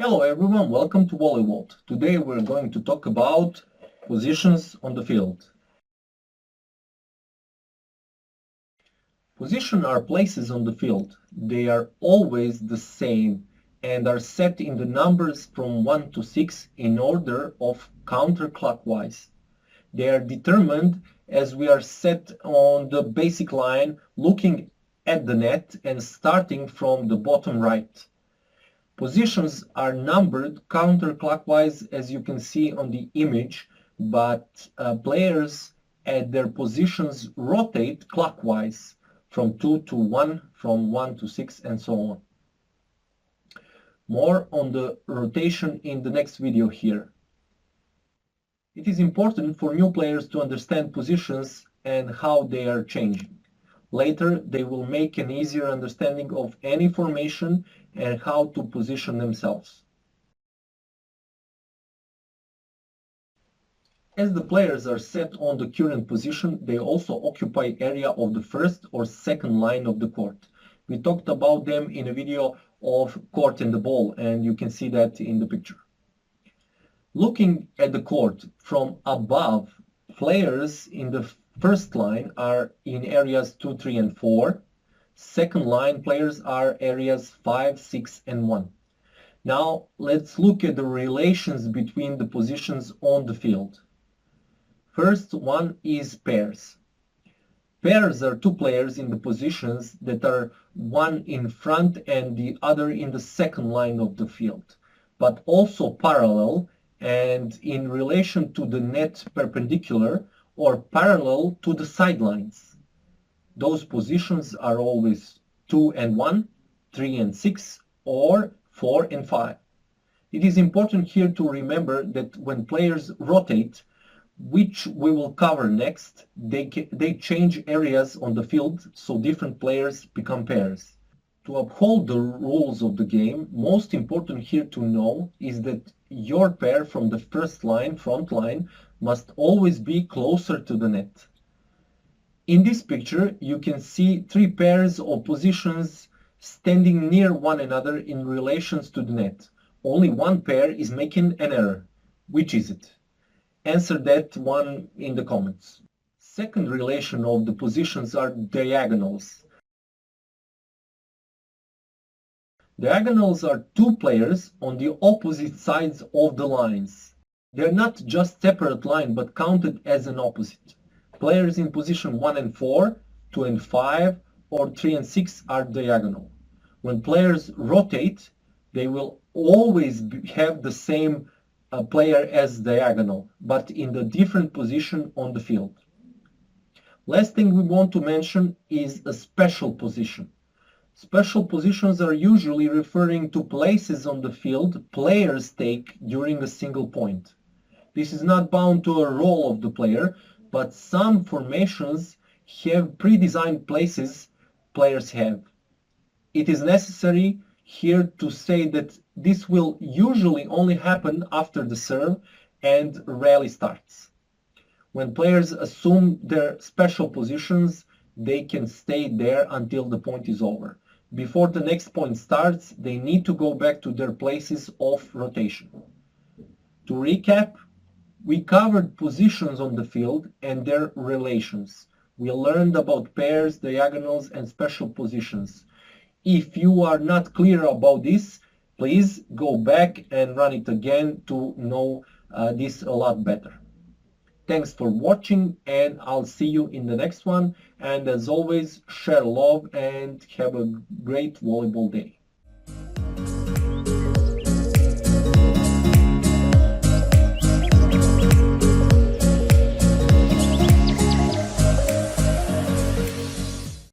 Hello everyone, welcome to Volley Vault. Today we're going to talk about positions on the field. Positions are places on the field. They are always the same and are set in the numbers from 1 to 6 in order of counterclockwise. They are determined as we are set on the basic line looking at the net and starting from the bottom right. Positions are numbered counterclockwise as you can see on the image, but players at their positions rotate clockwise from 2 to 1, from 1 to 6 and so on. More on the rotation in the next video here. It is important for new players to understand positions and how they are changing. Later, they will make an easier understanding of any formation and how to position themselves. As the players are set on the current position, they also occupy area of the first or second line of the court. We talked about them in a video of court and the ball, and you can see that in the picture. Looking at the court from above, players in the first line are in areas 2, 3 and 4. Second line players are areas 5, 6 and 1. Now let's look at the relations between the positions on the field. First one is pairs. Pairs are two players in the positions that are one in front and the other in the second line of the field, but also parallel and in relation to the net perpendicular or parallel to the sidelines. Those positions are always 2 and 1, 3 and 6, or 4 and 5. It is important here to remember that when players rotate, which we will cover next, they change areas on the field, so different players become pairs. To uphold the rules of the game, most important here to know is that your pair from the first line, front line, must always be closer to the net. In this picture, you can see three pairs of positions standing near one another in relations to the net. Only one pair is making an error. Which is it? Answer that one in the comments. Second relation of the positions are diagonals. Diagonals are two players on the opposite sides of the lines. They're not just separate line but counted as an opposite. Players in position 1 and 4, 2 and 5, or 3 and 6 are diagonal. When players rotate, they will always have the same player as diagonal, but in the different position on the field. Last thing we want to mention is a special position. Special positions are usually referring to places on the field players take during a single point. This is not bound to a role of the player, but some formations have pre-designed places players have. It is necessary here to say that this will usually only happen after the serve and rally starts. When players assume their special positions, they can stay there until the point is over. Before the next point starts, they need to go back to their places of rotation. To recap, we covered positions on the field and their relations. We learned about pairs, diagonals, and special positions. If you are not clear about this, please go back and run it again to know this a lot better. Thanks for watching, and I'll see you in the next one. And as always, share love and have a great volleyball day.